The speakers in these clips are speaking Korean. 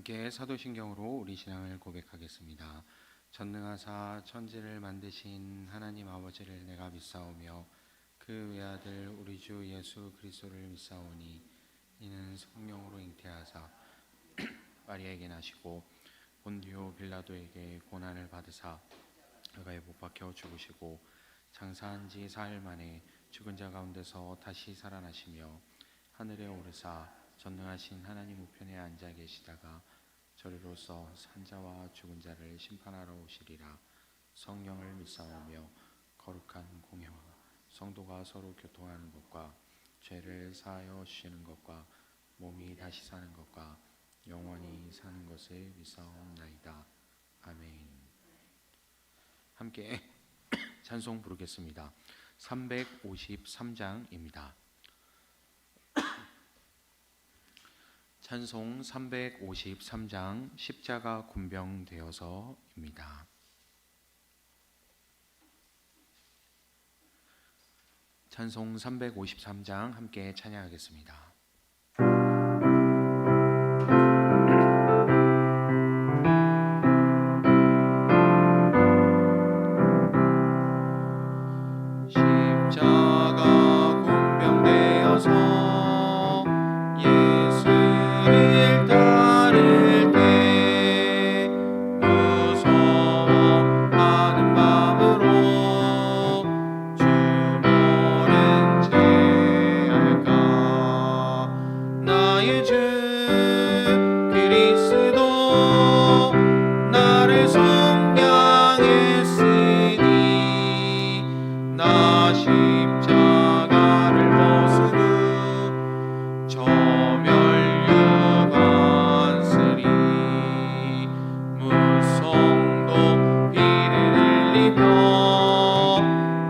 함께 사도신경으로 우리 신앙을 고백하겠습니다. 전능하사 천지를 만드신 하나님 아버지를 내가 믿사오며 그 외아들 우리 주 예수 그리스도를 믿사오니 이는 성령으로 잉태하사 마리아에게 나시고 본디오 빌라도에게 고난을 받으사 그가에 못 박혀 죽으시고 장사한 지 사흘 만에 죽은 자 가운데서 다시 살아나시며 하늘에 오르사 전능하신 하나님 우편에 앉아 계시다가 저리로서 산자와 죽은 자를 심판하러 오시리라. 성령을 믿사오며 거룩한 공회와 성도가 서로 교통하는 것과 죄를 사하여 주시는 것과 몸이 다시 사는 것과 영원히 사는 것을 믿사옵나이다. 아멘. 함께 찬송 부르겠습니다. 353장입니다. 찬송 353장 십자가 군병되어서입니다. 찬송 353장 함께 찬양하겠습니다. 십자가 군병되어서 예수를 따를 때 무서워하는 마음으로 주 모른 채 할까. 나의 주 그리스도 나를 속량했으니 나 십자가를 벗으고 저 멸류관 쓰리. 무성도 피를 흘리며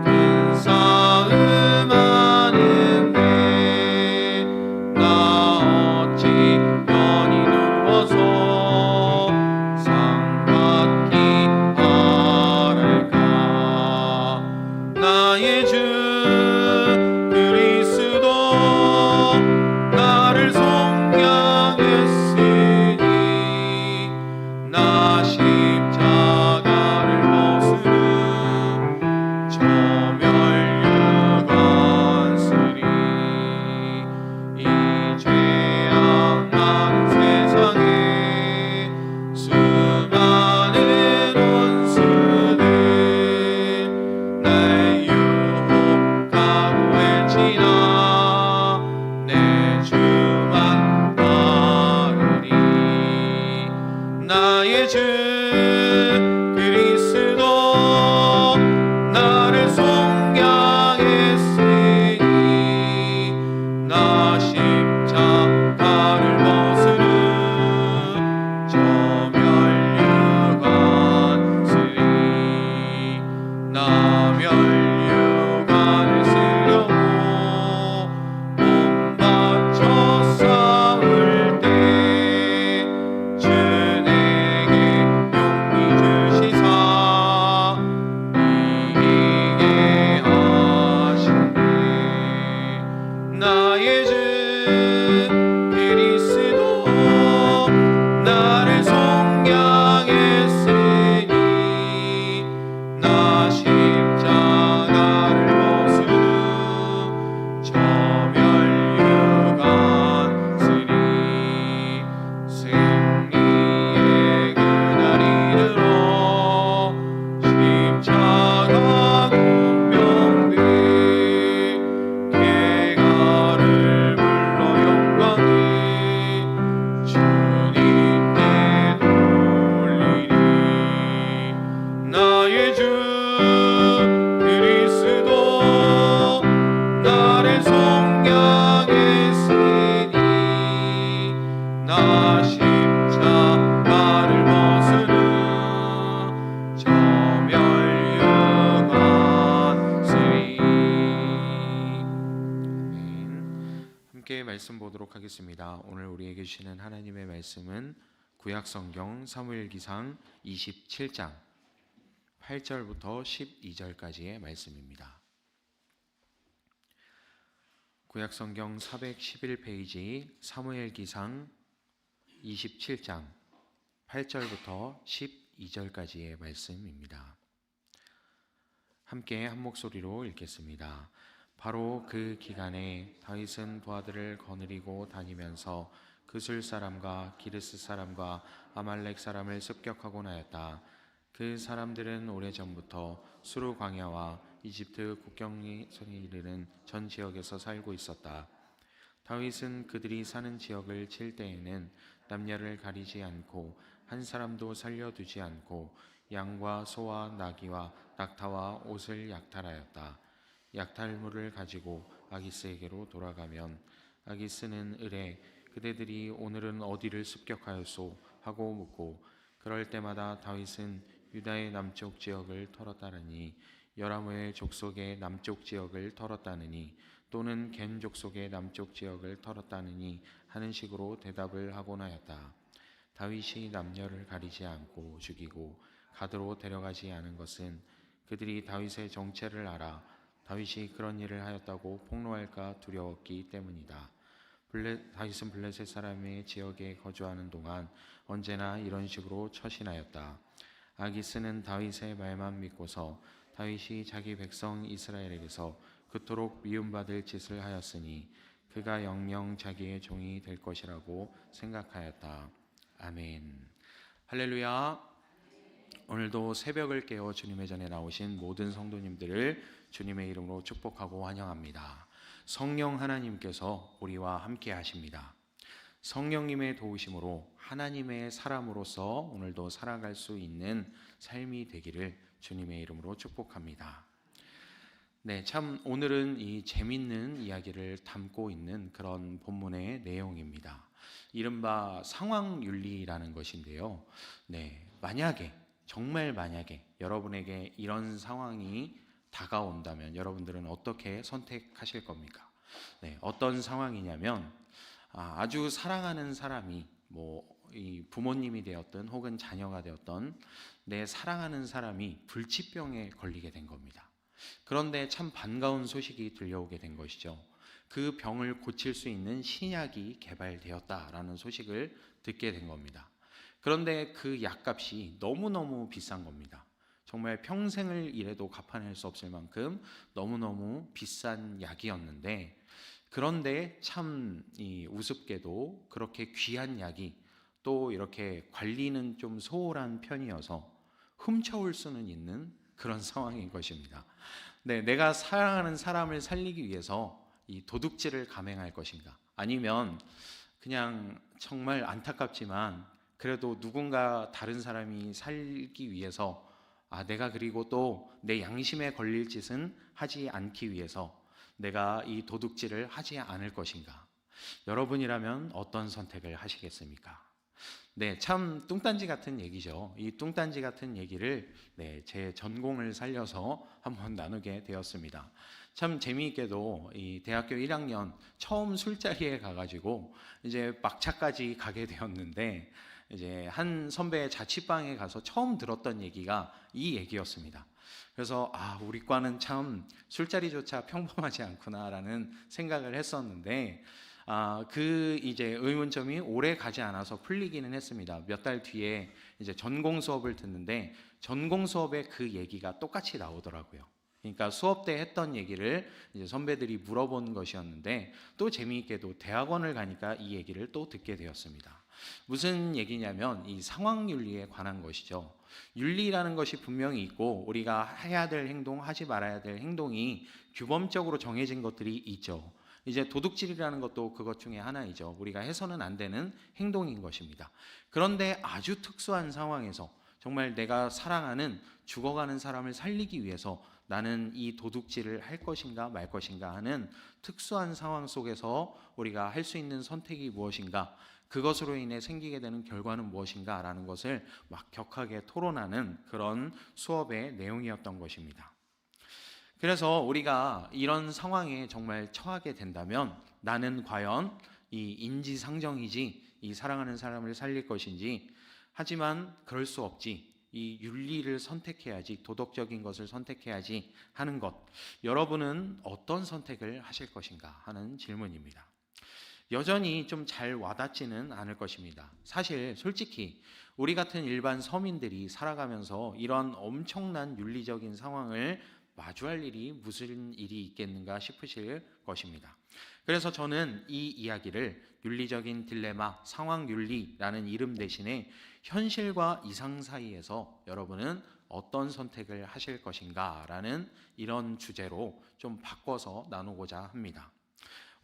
큰 싸움하는데 나 어찌 편히 누워서 상 받기 바랄까. 나의 주 그리스도 나를 속량했으니 나 십자가를 벗으니 저 멸류관 쓰리. 이 죄악 많은 세상에 수많은 원수들 날 유혹하고 외치나 내 주만 따르리. 나의 주 그리스도 나를 속량했으니 나 십자가를 벗으니 저 멸류관 쓰리. 나 멸류관을 쓰려고 몸 바쳐 싸울 때 주 내게 용기 주시사 이기게 하시네. 나의 주 그리스도 나를 속량했으니 나 십자가를 벗으니 저 멸류관 쓰리. 승리의 그날 이르러 십자가 군병들 개가를 불러 영광을 주님께 돌리리. 나의 주 그리스도 나를 속량했으니 나 십자가를 벗으니 저 멸류관 쓰리. 아멘. 함께 말씀 보도록 하겠습니다. 오늘 우리에게 주시는 하나님의 말씀은 구약성경 사무엘기상 27장 8절부터 12절까지의 말씀입니다. 구약성경 411페이지 사무엘기상 27장 8절부터 12절까지의 말씀입니다. 함께 한 목소리로 읽겠습니다. 바로 그 기간에 다윗은 부하들을 거느리고 다니면서 그술 사람과 기르스 사람과 아말렉 사람을 습격하고 나였다. 그 사람들은 오래전부터 수르 광야와 이집트 국경에 이르는 전 지역에서 살고 있었다. 다윗은 그들이 사는 지역을 칠 때에는 남녀를 가리지 않고 한 사람도 살려두지 않고 양과 소와 나귀와 낙타와 옷을 약탈하였다. 약탈물을 가지고 아기스에게로 돌아가면 아기스는 을에 그대들이 오늘은 어디를 습격하였소 하고 묻고, 그럴 때마다 다윗은 유다의 남쪽 지역을 털었다느니 여라무의 족속의 남쪽 지역을 털었다느니 또는 겐 족속의 남쪽 지역을 털었다느니 하는 식으로 대답을 하곤 하였다. 다윗이 남녀를 가리지 않고 죽이고 가드로 데려가지 않은 것은 그들이 다윗의 정체를 알아 다윗이 그런 일을 하였다고 폭로할까 두려웠기 때문이다. 다윗은 블레셋 사람의 지역에 거주하는 동안 언제나 이런 식으로 처신하였다. 아기스는 다윗의 말만 믿고서 다윗이 자기 백성 이스라엘에게서 그토록 미움받을 짓을 하였으니 그가 영영 자기의 종이 될 것이라고 생각하였다. 아멘. 할렐루야. 오늘도 새벽을 깨워 주님의 전에 나오신 모든 성도님들을 주님의 이름으로 축복하고 환영합니다. 성령 하나님께서 우리와 함께 하십니다. 성령님의 도우심으로 하나님의 사람으로서 오늘도 살아갈 수 있는 삶이 되기를 주님의 이름으로 축복합니다. 네, 참 오늘은 이 재밌는 이야기를 담고 있는 그런 본문의 내용입니다. 이른바 상황윤리라는 것인데요. 네, 정말 만약에 여러분에게 이런 상황이 다가온다면 여러분들은 어떻게 선택하실 겁니까? 네, 어떤 상황이냐면 아주 사랑하는 사람이 이 부모님이 되었든 혹은 자녀가 되었던 내 사랑하는 사람이 불치병에 걸리게 된 겁니다. 그런데 참 반가운 소식이 들려오게 된 것이죠. 그 병을 고칠 수 있는 신약이 개발되었다라는 소식을 듣게 된 겁니다. 그런데 그 약값이 너무너무 비싼 겁니다. 정말 평생을 일해도 갚아낼 수 없을 만큼 너무너무 비싼 약이었는데, 그런데 참 우습게도 그렇게 귀한 약이 또 이렇게 관리는 좀 소홀한 편이어서 훔쳐올 수는 있는 그런 상황인 것입니다. 네, 내가 사랑하는 사람을 살리기 위해서 이 도둑질을 감행할 것인가? 아니면 그냥 정말 안타깝지만 그래도 누군가 다른 사람이 살기 위해서 내가 그리고 또 내 양심에 걸릴 짓은 하지 않기 위해서 내가 이 도둑질을 하지 않을 것인가? 여러분이라면 어떤 선택을 하시겠습니까? 네, 참 뚱딴지 같은 얘기죠. 이 뚱딴지 같은 얘기를 제 전공을 살려서 한번 나누게 되었습니다. 참 재미있게도 이 대학교 1학년 처음 술자리에 가가지고 이제 막차까지 가게 되었는데, 이제 한 선배의 자취방에 가서 처음 들었던 얘기가 이 얘기였습니다. 그래서 우리 과는 참 술자리조차 평범하지 않구나라는 생각을 했었는데, 그 이제 의문점이 오래 가지 않아서 풀리기는 했습니다. 몇 달 뒤에 이제 전공 수업을 듣는데 전공 수업에 그 얘기가 똑같이 나오더라고요. 그러니까 수업 때 했던 얘기를 이제 선배들이 물어본 것이었는데, 또 재미있게도 대학원을 가니까 이 얘기를 또 듣게 되었습니다. 무슨 얘기냐면 이 상황윤리에 관한 것이죠. 윤리라는 것이 분명히 있고 우리가 해야 될 행동, 하지 말아야 될 행동이 규범적으로 정해진 것들이 있죠. 이제 도둑질이라는 것도 그것 중에 하나이죠. 우리가 해서는 안 되는 행동인 것입니다. 그런데 아주 특수한 상황에서 정말 내가 사랑하는 죽어가는 사람을 살리기 위해서 나는 이 도둑질을 할 것인가 말 것인가 하는 특수한 상황 속에서 우리가 할 수 있는 선택이 무엇인가, 그것으로 인해 생기게 되는 결과는 무엇인가 라는 것을 막 격하게 토론하는 그런 수업의 내용이었던 것입니다. 그래서 우리가 이런 상황에 정말 처하게 된다면 나는 과연 이 인지상정이지 이 사랑하는 사람을 살릴 것인지, 하지만 그럴 수 없지, 이 윤리를 선택해야지, 도덕적인 것을 선택해야지 하는 것, 여러분은 어떤 선택을 하실 것인가 하는 질문입니다. 여전히 좀 잘 와닿지는 않을 것입니다. 사실 솔직히 우리 같은 일반 서민들이 살아가면서 이런 엄청난 윤리적인 상황을 마주할 일이 무슨 일이 있겠는가 싶으실 것입니다. 그래서 저는 이 이야기를 윤리적인 딜레마, 상황윤리라는 이름 대신에 현실과 이상 사이에서 여러분은 어떤 선택을 하실 것인가 라는 이런 주제로 좀 바꿔서 나누고자 합니다.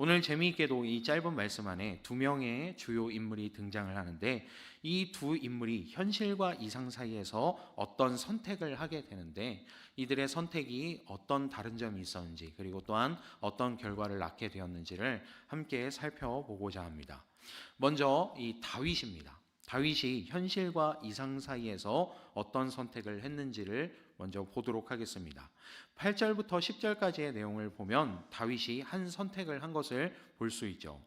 오늘 재미있게도 이 짧은 말씀 안에 두 명의 주요 인물이 등장을 하는데, 이 두 인물이 현실과 이상 사이에서 어떤 선택을 하게 되는데, 이들의 선택이 어떤 다른 점이 있었는지, 그리고 또한 어떤 결과를 낳게 되었는지를 함께 살펴보고자 합니다. 먼저 이 다윗입니다. 다윗이 현실과 이상 사이에서 어떤 선택을 했는지를 먼저 보도록 하겠습니다. 8절부터 10절까지의 내용을 보면 다윗이 한 선택을 한 것을 볼 수 있죠.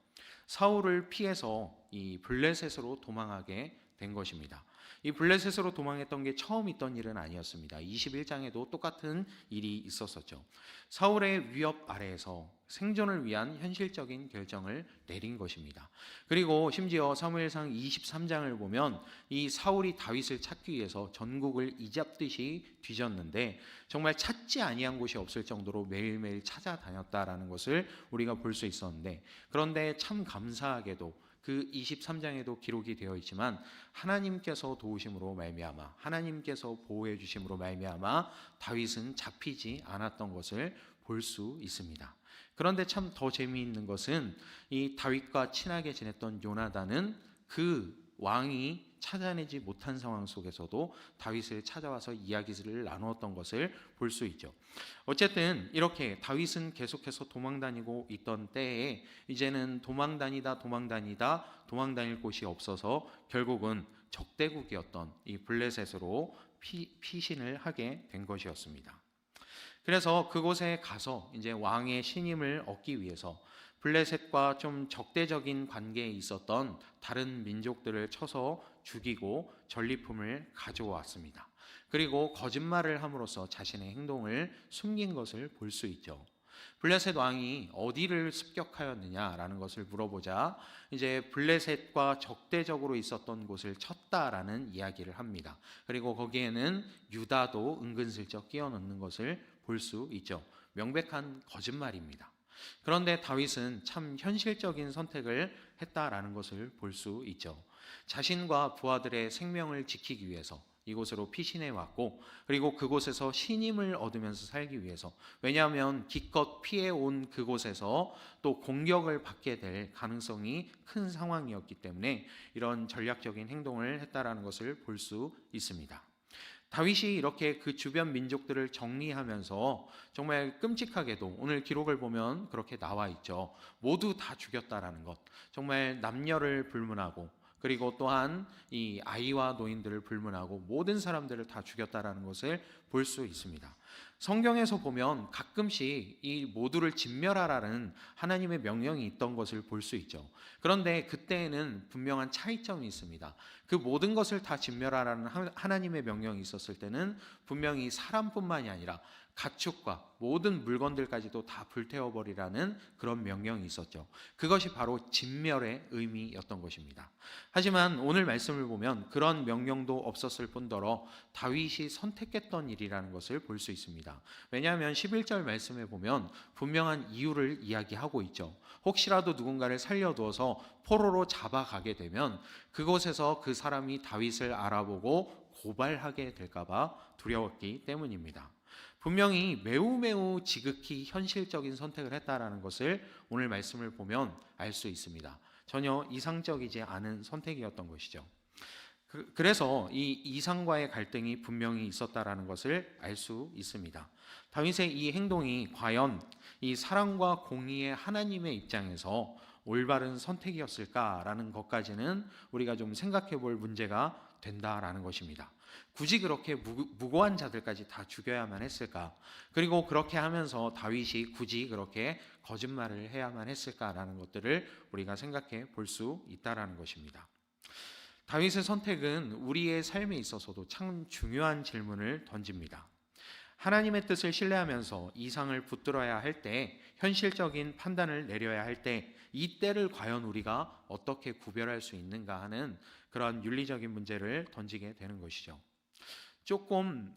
사울을 피해서 이 블레셋으로 도망하게 된 것입니다. 이 블레셋으로 도망했던 게 처음 있던 일은 아니었습니다. 21장에도 똑같은 일이 있었었죠. 사울의 위협 아래에서 생존을 위한 현실적인 결정을 내린 것입니다. 그리고 심지어 사무엘상 23장을 보면 이 사울이 다윗을 찾기 위해서 전국을 이잡듯이 뒤졌는데 정말 찾지 아니한 곳이 없을 정도로 매일매일 찾아다녔다라는 것을 우리가 볼 수 있었는데, 그런데 참 감사하게도 그 23장에도 기록이 되어 있지만 하나님께서 도우심으로 말미암아, 하나님께서 보호해 주심으로 말미암아 다윗은 잡히지 않았던 것을 볼 수 있습니다. 그런데 참 더 재미있는 것은 이 다윗과 친하게 지냈던 요나단은 그 왕이 찾아내지 못한 상황 속에서도 다윗을 찾아와서 이야기를 나누었던 것을 볼 수 있죠. 어쨌든 이렇게 다윗은 계속해서 도망다니고 있던 때에 이제는 도망다니다 도망다닐 곳이 없어서 결국은 적대국이었던 이 블레셋으로 피신을 하게 된 것이었습니다. 그래서 그곳에 가서 이제 왕의 신임을 얻기 위해서 블레셋과 좀 적대적인 관계에 있었던 다른 민족들을 쳐서 죽이고 전리품을 가져왔습니다. 그리고 거짓말을 함으로써 자신의 행동을 숨긴 것을 볼 수 있죠. 블레셋 왕이 어디를 습격하였느냐라는 것을 물어보자 이제 블레셋과 적대적으로 있었던 곳을 쳤다라는 이야기를 합니다. 그리고 거기에는 유다도 은근슬쩍 끼워 넣는 것을 볼 수 있죠. 명백한 거짓말입니다. 그런데 다윗은 참 현실적인 선택을 했다라는 것을 볼 수 있죠. 자신과 부하들의 생명을 지키기 위해서 이곳으로 피신해 왔고, 그리고 그곳에서 신임을 얻으면서 살기 위해서, 왜냐하면 기껏 피해 온 그곳에서 또 공격을 받게 될 가능성이 큰 상황이었기 때문에 이런 전략적인 행동을 했다라는 것을 볼 수 있습니다. 다윗이 이렇게 그 주변 민족들을 정리하면서 정말 끔찍하게도 오늘 기록을 보면 그렇게 나와 있죠. 모두 다 죽였다라는 것. 정말 남녀를 불문하고, 그리고 또한 이 아이와 노인들을 불문하고 모든 사람들을 다 죽였다라는 것을 볼 수 있습니다. 성경에서 보면 가끔씩 이 모두를 진멸하라는 하나님의 명령이 있던 것을 볼 수 있죠. 그런데 그때에는 분명한 차이점이 있습니다. 그 모든 것을 다 진멸하라는 하나님의 명령이 있었을 때는 분명히 사람뿐만이 아니라 가축과 모든 물건들까지도 다 불태워버리라는 그런 명령이 있었죠. 그것이 바로 진멸의 의미였던 것입니다. 하지만 오늘 말씀을 보면 그런 명령도 없었을 뿐더러 다윗이 선택했던 일이라는 것을 볼 수 있습니다. 왜냐하면 11절 말씀에 보면 분명한 이유를 이야기하고 있죠. 혹시라도 누군가를 살려두어서 포로로 잡아가게 되면 그곳에서 그 사람이 다윗을 알아보고 고발하게 될까봐 두려웠기 때문입니다. 분명히 매우 지극히 현실적인 선택을 했다라는 것을 오늘 말씀을 보면 알 수 있습니다. 전혀 이상적이지 않은 선택이었던 것이죠. 그래서 이 이상과의 갈등이 분명히 있었다라는 것을 알 수 있습니다. 다윗의 이 행동이 과연 이 사랑과 공의의 하나님의 입장에서 올바른 선택이었을까라는 것까지는 우리가 좀 생각해 볼 문제가 된다라는 것입니다. 굳이 그렇게 무고한 자들까지 다 죽여야만 했을까? 그리고 그렇게 하면서 다윗이 굳이 그렇게 거짓말을 해야만 했을까라는 것들을 우리가 생각해 볼 수 있다라는 것입니다. 다윗의 선택은 우리의 삶에 있어서도 참 중요한 질문을 던집니다. 하나님의 뜻을 신뢰하면서 이상을 붙들어야 할 때, 현실적인 판단을 내려야 할 때, 이 때를 과연 우리가 어떻게 구별할 수 있는가 하는 그런 윤리적인 문제를 던지게 되는 것이죠. 조금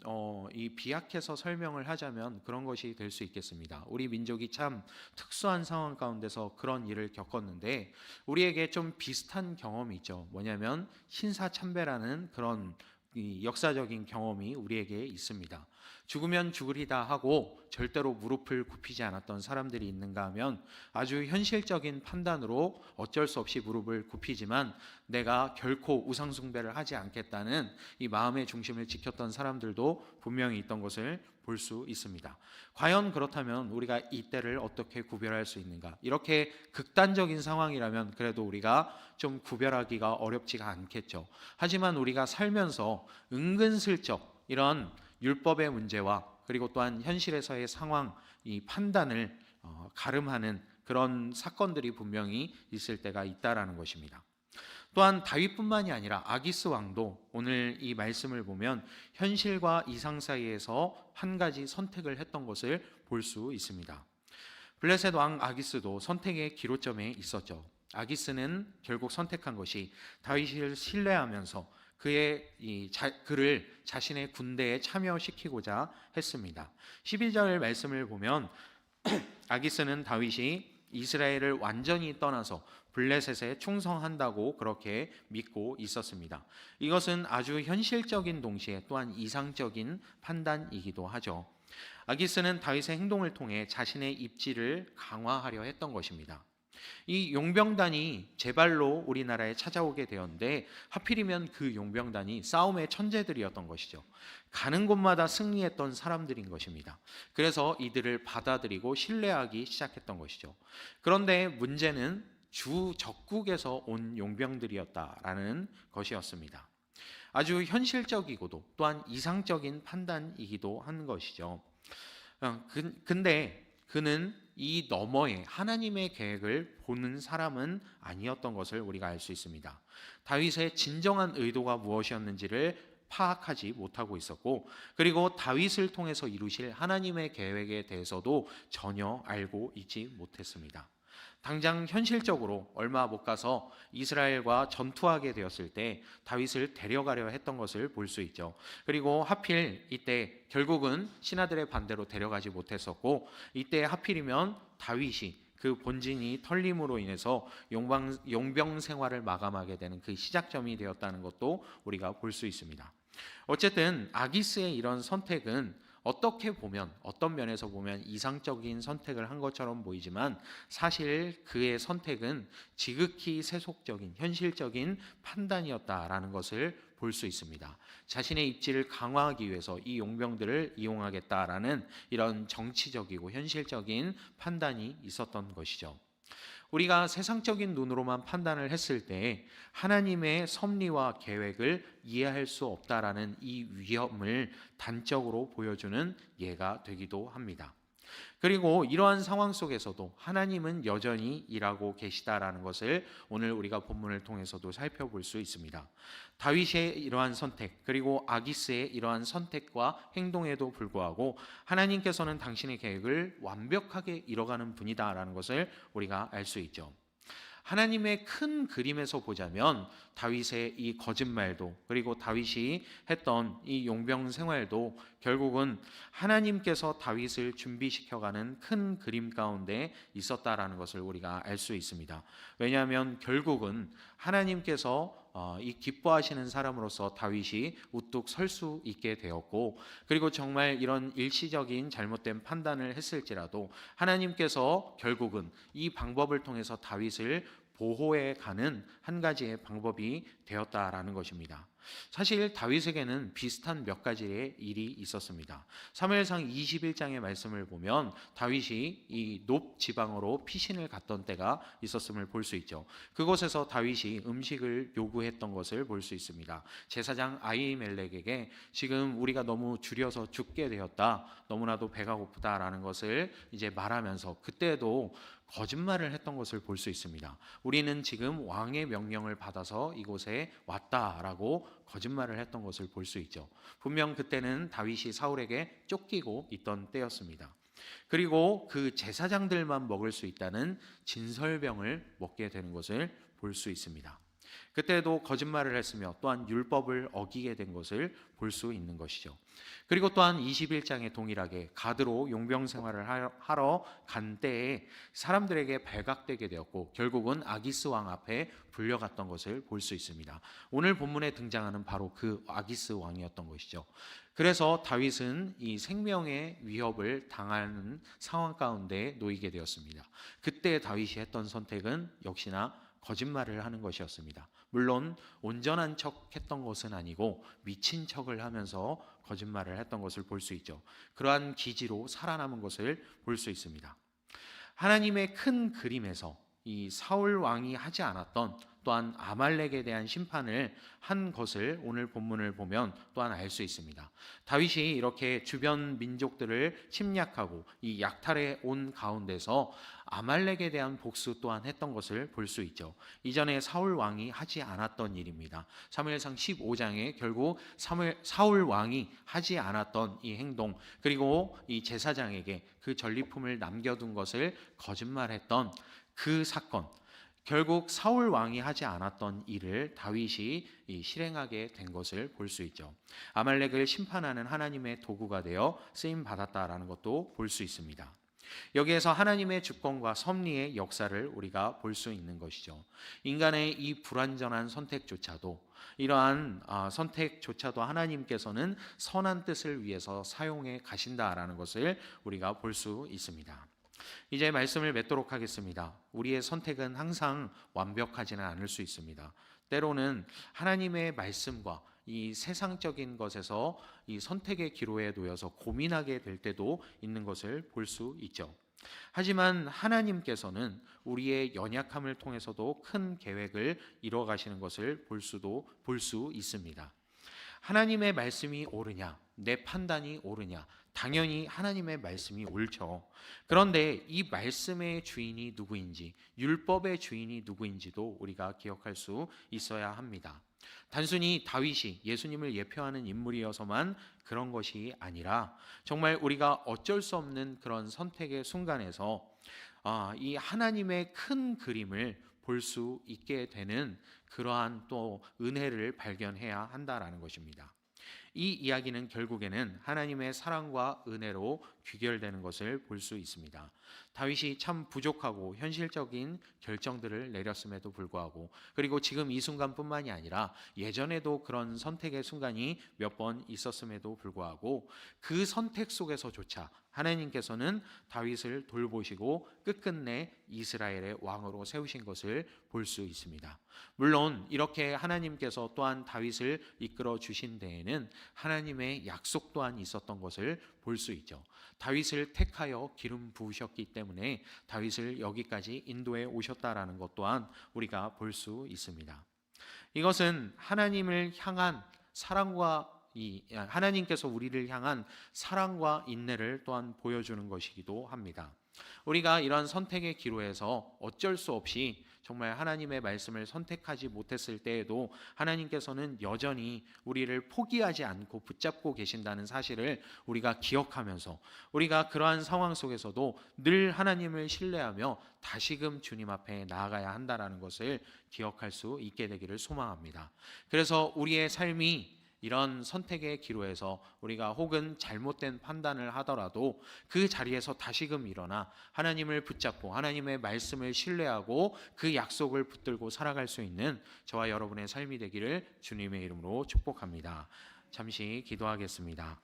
이 비약해서 설명을 하자면 그런 것이 될 수 있겠습니다. 우리 민족이 참 특수한 상황 가운데서 그런 일을 겪었는데, 우리에게 좀 비슷한 경험이 있죠. 뭐냐면 신사참배라는 그런 이 역사적인 경험이 우리에게 있습니다. 죽으면 죽으리다 하고 절대로 무릎을 굽히지 않았던 사람들이 있는가 하면, 아주 현실적인 판단으로 어쩔 수 없이 무릎을 굽히지만 내가 결코 우상숭배를 하지 않겠다는 이 마음의 중심을 지켰던 사람들도 분명히 있던 것을 볼 수 있습니다. 과연 그렇다면 우리가 이때를 어떻게 구별할 수 있는가? 이렇게 극단적인 상황이라면 그래도 우리가 좀 구별하기가 어렵지가 않겠죠. 하지만 우리가 살면서 은근슬쩍 이런 율법의 문제와 그리고 또한 현실에서의 상황, 이 판단을 가름하는 그런 사건들이 분명히 있을 때가 있다라는 것입니다. 또한 다윗뿐만이 아니라 아기스 왕도 오늘 이 말씀을 보면 현실과 이상 사이에서 한 가지 선택을 했던 것을 볼 수 있습니다. 블레셋 왕 아기스도 선택의 기로점에 있었죠. 아기스는 결국 선택한 것이 다윗을 신뢰하면서 그를 자신의 군대에 참여시키고자 했습니다. 11절 말씀을 보면 아기스는 다윗이 이스라엘을 완전히 떠나서 블레셋에 충성한다고 그렇게 믿고 있었습니다. 이것은 아주 현실적인 동시에 또한 이상적인 판단이기도 하죠. 아기스는 다윗의 행동을 통해 자신의 입지를 강화하려 했던 것입니다. 이 용병단이 제발로 우리나라에 찾아오게 되었는데, 하필이면 그 용병단이 싸움의 천재들이었던 것이죠. 가는 곳마다 승리했던 사람들인 것입니다. 그래서 이들을 받아들이고 신뢰하기 시작했던 것이죠. 그런데 문제는 주 적국에서 온 용병들이었다라는 것이었습니다. 아주 현실적이고도 또한 이상적인 판단이기도 한 것이죠. 근데 그는 이 너머에 하나님의 계획을 보는 사람은 아니었던 것을 우리가 알 수 있습니다. 다윗의 진정한 의도가 무엇이었는지를 파악하지 못하고 있었고, 그리고 다윗을 통해서 이루실 하나님의 계획에 대해서도 전혀 알고 있지 못했습니다. 당장 현실적으로 얼마 못 가서 이스라엘과 전투하게 되었을 때 다윗을 데려가려 했던 것을 볼 수 있죠. 그리고 하필 이때 결국은 신하들의 반대로 데려가지 못했었고, 이때 하필이면 다윗이 그 본진이 털림으로 인해서 용병 생활을 마감하게 되는 그 시작점이 되었다는 것도 우리가 볼 수 있습니다. 어쨌든 아기스의 이런 선택은 어떻게 보면, 어떤 면에서 보면 이상적인 선택을 한 것처럼 보이지만, 사실 그의 선택은 지극히 세속적인 현실적인 판단이었다라는 것을 볼 수 있습니다. 자신의 입지를 강화하기 위해서 이 용병들을 이용하겠다라는 이런 정치적이고 현실적인 판단이 있었던 것이죠. 우리가 세상적인 눈으로만 판단을 했을 때 하나님의 섭리와 계획을 이해할 수 없다라는 이 위험을 단적으로 보여주는 예가 되기도 합니다. 그리고 이러한 상황 속에서도 하나님은 여전히 일하고 계시다라는 것을 오늘 우리가 본문을 통해서도 살펴볼 수 있습니다. 다윗의 이러한 선택, 그리고 아기스의 이러한 선택과 행동에도 불구하고 하나님께서는 당신의 계획을 완벽하게 이뤄가는 분이다라는 것을 우리가 알 수 있죠. 하나님의 큰 그림에서 보자면 다윗의 이 거짓말도, 그리고 다윗이 했던 이 용병 생활도 결국은 하나님께서 다윗을 준비시켜가는 큰 그림 가운데 있었다라는 것을 우리가 알 수 있습니다. 왜냐하면 결국은 하나님께서 이 기뻐하시는 사람으로서 다윗이 우뚝 설 수 있게 되었고, 그리고 정말 이런 일시적인 잘못된 판단을 했을지라도 하나님께서 결국은 이 방법을 통해서 다윗을 보호해 가는 한 가지의 방법이 되었다라는 것입니다. 사실 다윗에게는 비슷한 몇 가지의 일이 있었습니다. 사무엘상 21장의 말씀을 보면 다윗이 이 높 지방으로 피신을 갔던 때가 있었음을 볼 수 있죠. 그곳에서 다윗이 음식을 요구했던 것을 볼 수 있습니다. 제사장 아히멜렉에게 지금 우리가 너무 줄여서 죽게 되었다, 너무나도 배가 고프다라는 것을 이제 말하면서 그때도 거짓말을 했던 것을 볼 수 있습니다. 우리는 지금 왕의 명령을 받아서 이곳에 왔다라고 거짓말을 했던 것을 볼 수 있죠. 분명 그때는 다윗이 사울에게 쫓기고 있던 때였습니다. 그리고 그 제사장들만 먹을 수 있다는 진설병을 먹게 되는 것을 볼 수 있습니다. 그때도 거짓말을 했으며 또한 율법을 어기게 된 것을 볼 수 있는 것이죠. 그리고 또한 21장에 동일하게 가드로 용병 생활을 하러 간 때에 사람들에게 발각되게 되었고 결국은 아기스 왕 앞에 불려갔던 것을 볼 수 있습니다. 오늘 본문에 등장하는 바로 그 아기스 왕이었던 것이죠. 그래서 다윗은 이 생명의 위협을 당하는 상황 가운데 놓이게 되었습니다. 그때 다윗이 했던 선택은 역시나 거짓말을 하는 것이었습니다. 물론 온전한 척 했던 것은 아니고 미친 척을 하면서 거짓말을 했던 것을 볼 수 있죠. 그러한 기지로 살아남은 것을 볼 수 있습니다. 하나님의 큰 그림에서 이 사울 왕이 하지 않았던 또한 아말렉에 대한 심판을 한 것을 오늘 본문을 보면 또한 알 수 있습니다. 다윗이 이렇게 주변 민족들을 침략하고 이 약탈해 온 가운데서 아말렉에 대한 복수 또한 했던 것을 볼 수 있죠. 이전에 사울 왕이 하지 않았던 일입니다. 사무엘상 15장에 결국 사울 왕이 하지 않았던 이 행동, 그리고 이 제사장에게 그 전리품을 남겨둔 것을 거짓말했던 그 사건, 결국 사울 왕이 하지 않았던 일을 다윗이 실행하게 된 것을 볼 수 있죠. 아말렉을 심판하는 하나님의 도구가 되어 쓰임 받았다라는 것도 볼 수 있습니다. 여기에서 하나님의 주권과 섭리의 역사를 우리가 볼 수 있는 것이죠. 인간의 이 불완전한 선택조차도, 이러한 선택조차도 하나님께서는 선한 뜻을 위해서 사용해 가신다라는 것을 우리가 볼 수 있습니다. 이제 말씀을 맺도록 하겠습니다. 우리의 선택은 항상 완벽하지는 않을 수 있습니다. 때로는 하나님의 말씀과 이 세상적인 것에서 이 선택의 기로에 놓여서 고민하게 될 때도 있는 것을 볼 수 있죠. 하지만 하나님께서는 우리의 연약함을 통해서도 큰 계획을 이루어 가시는 것을 볼 수 있습니다. 하나님의 말씀이 옳으냐, 내 판단이 옳으냐, 당연히 하나님의 말씀이 옳죠. 그런데 이 말씀의 주인이 누구인지, 율법의 주인이 누구인지도 우리가 기억할 수 있어야 합니다. 단순히 다윗이 예수님을 예표하는 인물이어서만 그런 것이 아니라 정말 우리가 어쩔 수 없는 그런 선택의 순간에서 이 하나님의 큰 그림을 볼 수 있게 되는 그러한 또 은혜를 발견해야 한다라는 것입니다. 이 이야기는 결국에는 하나님의 사랑과 은혜로 귀결되는 것을 볼 수 있습니다. 다윗이 참 부족하고 현실적인 결정들을 내렸음에도 불구하고, 그리고 지금 이 순간뿐만이 아니라 예전에도 그런 선택의 순간이 몇 번 있었음에도 불구하고 그 선택 속에서조차 하나님께서는 다윗을 돌보시고 끝끝내 이스라엘의 왕으로 세우신 것을 볼 수 있습니다. 물론 이렇게 하나님께서 또한 다윗을 이끌어 주신 데에는 하나님의 약속 또한 있었던 것을 볼 수 있죠. 다윗을 택하여 기름 부으셨기 때문에 다윗을 여기까지 인도해 오셨다라는 것 또한 우리가 볼 수 있습니다. 이것은 하나님을 향한 사랑과 하나님께서 우리를 향한 사랑과 인내를 또한 보여주는 것이기도 합니다. 우리가 이런 선택의 기로에서 어쩔 수 없이 정말 하나님의 말씀을 선택하지 못했을 때에도 하나님께서는 여전히 우리를 포기하지 않고 붙잡고 계신다는 사실을 우리가 기억하면서 우리가 그러한 상황 속에서도 늘 하나님을 신뢰하며 다시금 주님 앞에 나아가야 한다는 것을 기억할 수 있게 되기를 소망합니다. 그래서 우리의 삶이 이런 선택의 기로에서 우리가 혹은 잘못된 판단을 하더라도 그 자리에서 다시금 일어나 하나님을 붙잡고 하나님의 말씀을 신뢰하고 그 약속을 붙들고 살아갈 수 있는 저와 여러분의 삶이 되기를 주님의 이름으로 축복합니다. 잠시 기도하겠습니다.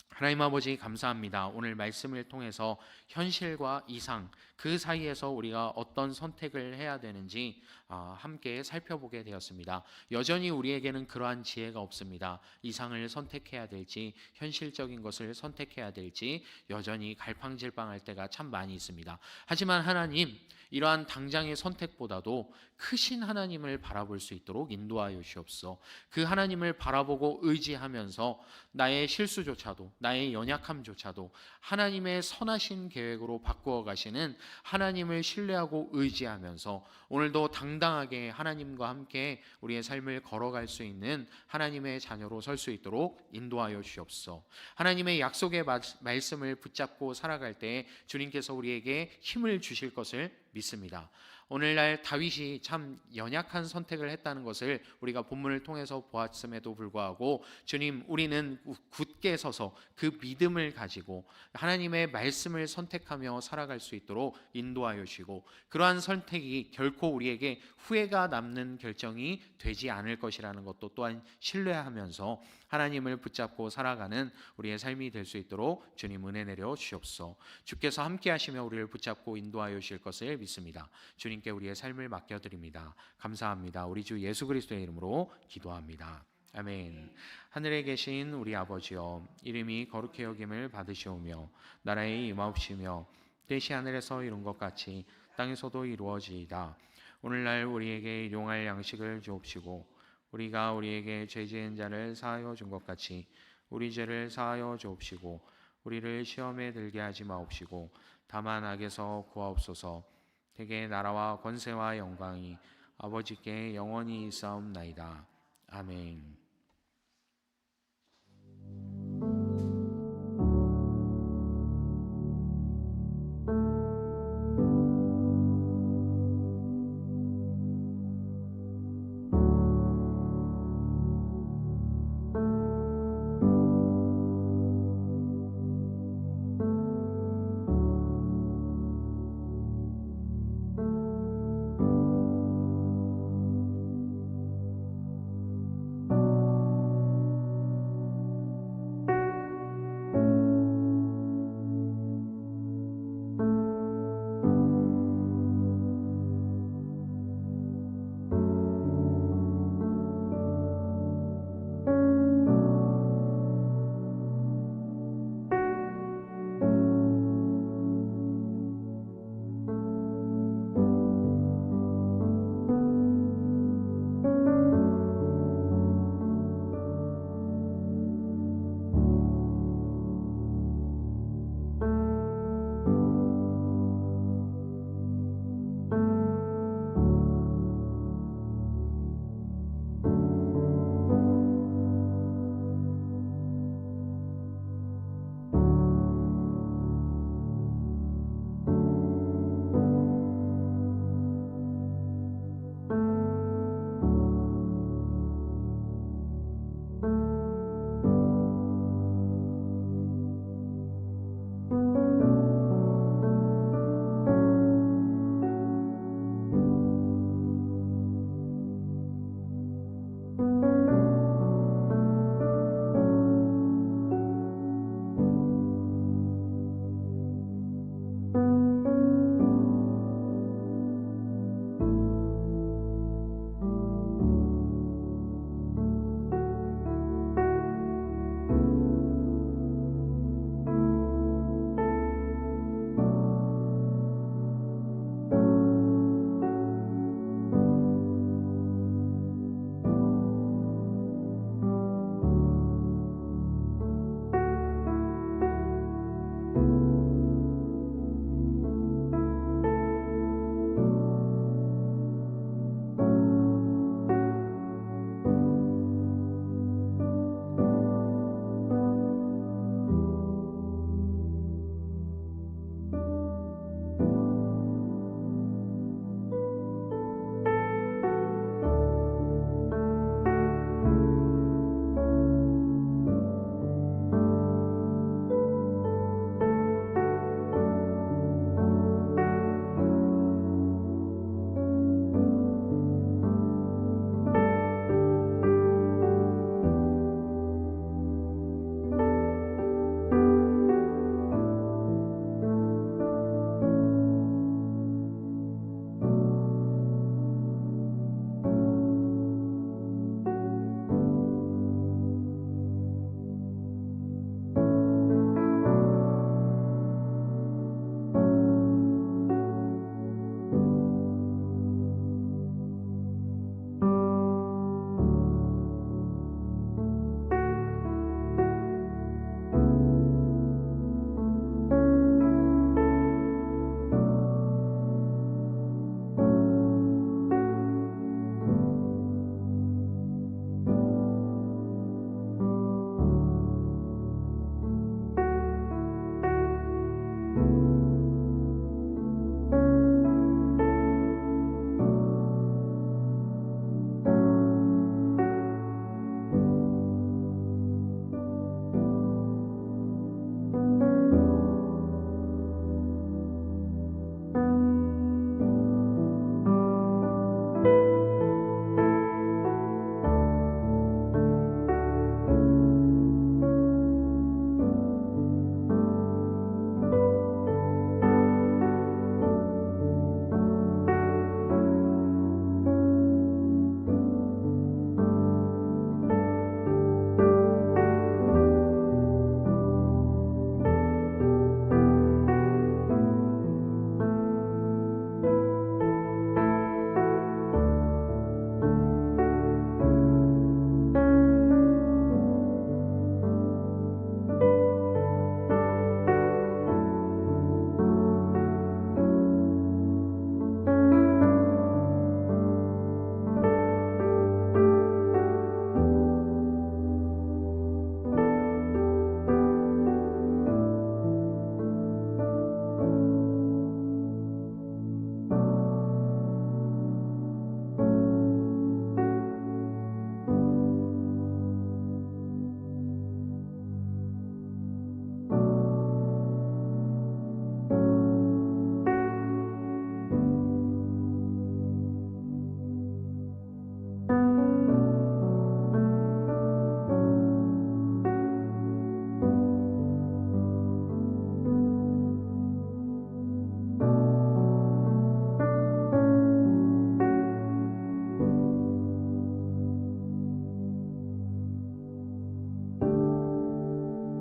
하나님 아버지 감사합니다. 오늘 말씀을 통해서 현실과 이상 그 사이에서 우리가 어떤 선택을 해야 되는지 함께 살펴보게 되었습니다. 여전히 우리에게는 그러한 지혜가 없습니다. 이상을 선택해야 될지 현실적인 것을 선택해야 될지 여전히 갈팡질팡할 때가 참 많이 있습니다. 하지만 하나님, 이러한 당장의 선택보다도 크신 하나님을 바라볼 수 있도록 인도하여 주옵소서. 그 하나님을 바라보고 의지하면서 나의 실수조차도 나의 연약함조차도 하나님의 선하신 계획으로 바꾸어 가시는 하나님을 신뢰하고 의지하면서 오늘도 당당히 당당하게 하나님과 함께 우리의 삶을 걸어갈 수 있는 하나님의 자녀로 설 수 있도록 인도하여 주옵소서. 하나님의 약속의 말씀을 붙잡고 살아갈 때 주님께서 우리에게 힘을 주실 것을 믿습니다. 오늘날 다윗이 참 연약한 선택을 했다는 것을 우리가 본문을 통해서 보았음에도 불구하고 주님, 우리는 굳게 서서 그 믿음을 가지고 하나님의 말씀을 선택하며 살아갈 수 있도록 인도하여 주시고, 그러한 선택이 결코 우리에게 후회가 남는 결정이 되지 않을 것이라는 것도 또한 신뢰하면서 하나님을 붙잡고 살아가는 우리의 삶이 될 수 있도록 주님 은혜 내려 주옵소서. 주께서 함께 하시며 우리를 붙잡고 인도하여 주실 것을 믿습니다. 주님께 우리의 삶을 맡겨드립니다. 감사합니다. 우리 주 예수 그리스도의 이름으로 기도합니다. 아멘. 하늘에 계신 우리 아버지여, 이름이 거룩히 여김을 받으시오며 나라의 임하옵시며 뜻이 하늘에서 이룬 것 같이 땅에서도 이루어지이다. 오늘날 우리에게 일용할 양식을 주옵시고 우리가 우리에게 죄 지은 자를 사하여 준 것 같이 우리 죄를 사하여 주옵시고 우리를 시험에 들게 하지 마옵시고 다만 악에서 구하옵소서. 대개 나라와 권세와 영광이 아버지께 영원히 있사옵나이다. 아멘.